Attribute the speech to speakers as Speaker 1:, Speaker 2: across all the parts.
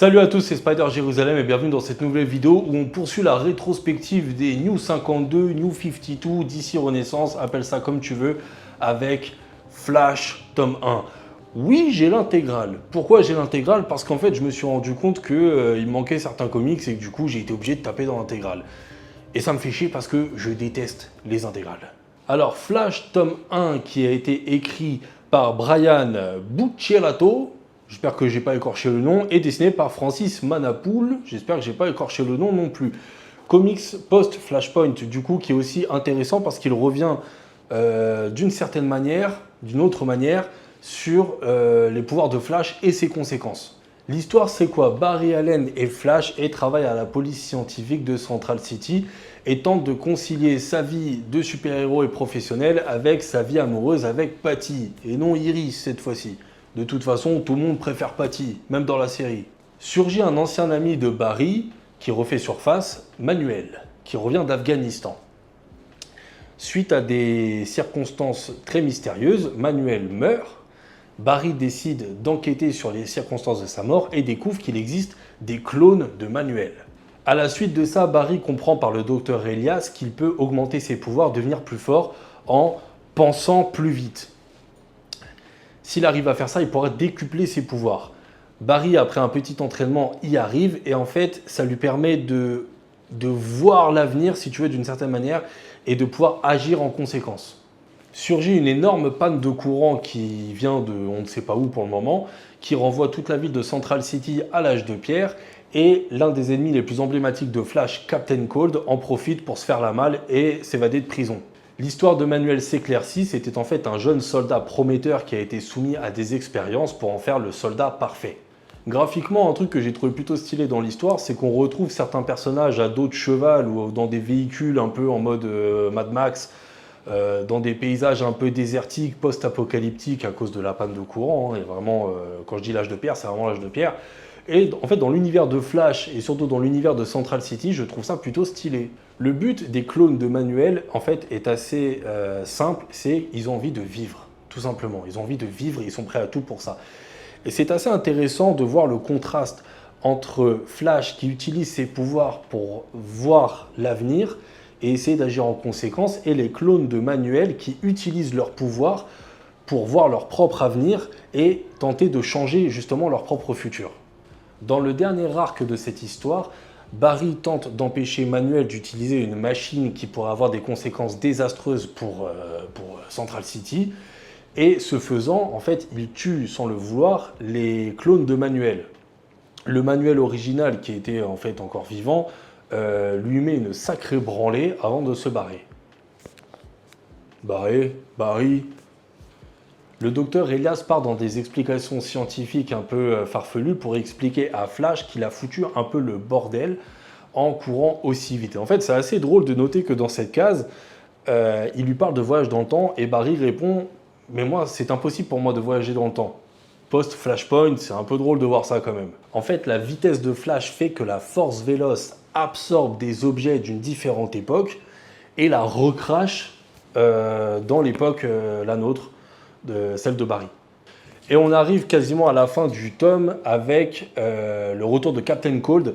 Speaker 1: Salut à tous, c'est Spider Jérusalem et bienvenue dans cette nouvelle vidéo où on poursuit la rétrospective des New 52, New 52, DC Renaissance, appelle ça comme tu veux, avec Flash tome 1. Oui, j'ai l'intégrale. Pourquoi j'ai l'intégrale? Parce qu'en fait, je me suis rendu compte qu'il me manquait certains comics et que du coup, j'ai été obligé de taper dans l'intégrale. Et ça me fait chier parce que je déteste les intégrales. Alors, Flash tome 1 qui a été écrit par Brian Buccellato, j'espère que j'ai pas écorché le nom, est dessiné par Francis Manapoul, j'espère que j'ai pas écorché le nom non plus. Comics post-Flashpoint, du coup, qui est aussi intéressant parce qu'il revient d'une certaine manière, d'une autre manière, sur les pouvoirs de Flash et ses conséquences. L'histoire, c'est quoi? Barry Allen est Flash et travaille à la police scientifique de Central City et tente de concilier sa vie de super-héros et professionnel avec sa vie amoureuse avec Patty, et non Iris cette fois-ci. De toute façon, tout le monde préfère Patty, même dans la série. Surgit un ancien ami de Barry, qui refait surface, Manuel, qui revient d'Afghanistan. Suite à des circonstances très mystérieuses, Manuel meurt. Barry décide d'enquêter sur les circonstances de sa mort et découvre qu'il existe des clones de Manuel. À la suite de ça, Barry comprend par le docteur Elias qu'il peut augmenter ses pouvoirs, devenir plus fort en pensant plus vite. S'il arrive à faire ça, il pourra décupler ses pouvoirs. Barry, après un petit entraînement, y arrive et en fait, ça lui permet de voir l'avenir, si tu veux, d'une certaine manière et de pouvoir agir en conséquence. Surgit une énorme panne de courant qui vient de on ne sait pas où pour le moment, qui renvoie toute la ville de Central City à l'âge de pierre et l'un des ennemis les plus emblématiques de Flash, Captain Cold, en profite pour se faire la malle et s'évader de prison. L'histoire de Manuel s'éclaircit, c'était en fait un jeune soldat prometteur qui a été soumis à des expériences pour en faire le soldat parfait. Graphiquement, un truc que j'ai trouvé plutôt stylé dans l'histoire, c'est qu'on retrouve certains personnages à dos de cheval ou dans des véhicules un peu en mode Mad Max, dans des paysages un peu désertiques, post-apocalyptiques à cause de la panne de courant. Et vraiment, quand je dis l'âge de pierre, c'est vraiment l'âge de pierre. Et en fait, dans l'univers de Flash et surtout dans l'univers de Central City, je trouve ça plutôt stylé. Le but des clones de Manuel, en fait, est assez simple, c'est qu'ils ont envie de vivre, tout simplement. Ils ont envie de vivre et ils sont prêts à tout pour ça. Et c'est assez intéressant de voir le contraste entre Flash qui utilise ses pouvoirs pour voir l'avenir et essayer d'agir en conséquence, et les clones de Manuel qui utilisent leurs pouvoirs pour voir leur propre avenir et tenter de changer justement leur propre futur. Dans le dernier arc de cette histoire, Barry tente d'empêcher Manuel d'utiliser une machine qui pourrait avoir des conséquences désastreuses pour Central City, et ce faisant, en fait, il tue sans le vouloir les clones de Manuel. Le Manuel original, qui était en fait encore vivant, lui met une sacrée branlée avant de se barrer. Barry. Le docteur Elias part dans des explications scientifiques un peu farfelues pour expliquer à Flash qu'il a foutu un peu le bordel en courant aussi vite. Et en fait, c'est assez drôle de noter que dans cette case, il lui parle de voyage dans le temps et Barry répond « Mais moi, c'est impossible pour moi de voyager dans le temps ». Post-Flashpoint, c'est un peu drôle de voir ça quand même. En fait, la vitesse de Flash fait que la force véloce absorbe des objets d'une différente époque et la recrache dans l'époque, la nôtre, celle de Barry. Et on arrive quasiment à la fin du tome avec le retour de Captain Cold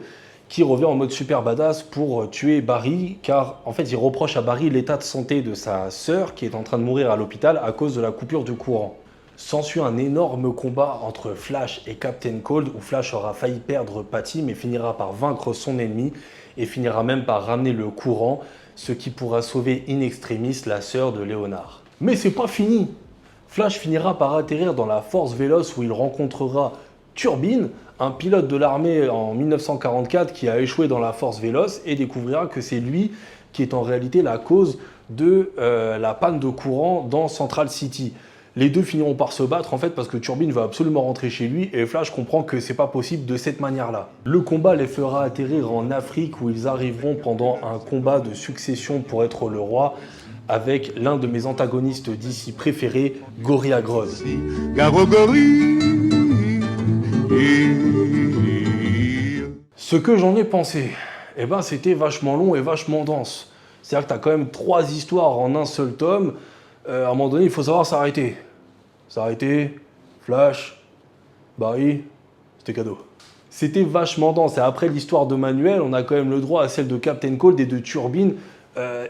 Speaker 1: qui revient en mode super badass pour tuer Barry, car en fait il reproche à Barry l'état de santé de sa sœur qui est en train de mourir à l'hôpital à cause de la coupure de courant. S'ensuit un énorme combat entre Flash et Captain Cold où Flash aura failli perdre Patty mais finira par vaincre son ennemi et finira même par ramener le courant, ce qui pourra sauver in extremis la sœur de Léonard. Mais c'est pas fini! Flash finira par atterrir dans la Force Véloce où il rencontrera Turbine, un pilote de l'armée en 1944 qui a échoué dans la Force Véloce et découvrira que c'est lui qui est en réalité la cause de la panne de courant dans Central City. Les deux finiront par se battre en fait parce que Turbine va absolument rentrer chez lui et Flash comprend que c'est pas possible de cette manière-là. Le combat les fera atterrir en Afrique où ils arriveront pendant un combat de succession pour être le roi avec l'un de mes antagonistes d'ici préférés, Gorilla Grodd. Ce que j'en ai pensé, eh ben, c'était vachement long et vachement dense. C'est-à-dire que tu as quand même 3 histoires en un seul tome. À un moment donné, il faut savoir s'arrêter. S'arrêter, Flash, Barry, c'était cadeau. c'était vachement dense. Et après l'histoire de Manuel, on a quand même le droit à celle de Captain Cold et de Turbine.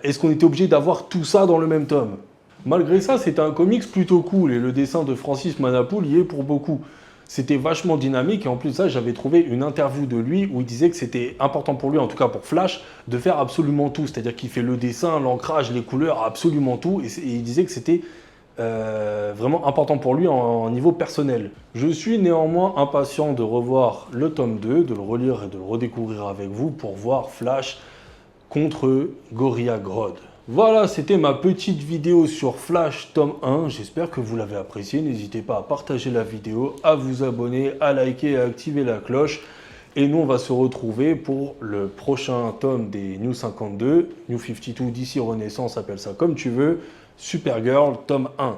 Speaker 1: Est-ce qu'on était obligé d'avoir tout ça dans le même tome? Malgré ça, c'était un comics plutôt cool et le dessin de Francis Manapoul y est pour beaucoup. C'était vachement dynamique et en plus de ça, j'avais trouvé une interview de lui où il disait que c'était important pour lui, en tout cas pour Flash, de faire absolument tout. C'est-à-dire qu'il fait le dessin, l'ancrage, les couleurs, absolument tout. Et il disait que c'était vraiment important pour lui en niveau personnel. Je suis néanmoins impatient de revoir le tome 2, de le relire et de le redécouvrir avec vous pour voir Flash contre Gorilla Grodd. Voilà, c'était ma petite vidéo sur Flash tome 1. J'espère que vous l'avez apprécié. N'hésitez pas à partager la vidéo, à vous abonner, à liker et à activer la cloche. Et nous, on va se retrouver pour le prochain tome des New 52, New 52, DC Renaissance, appelle ça comme tu veux, Supergirl, tome 1.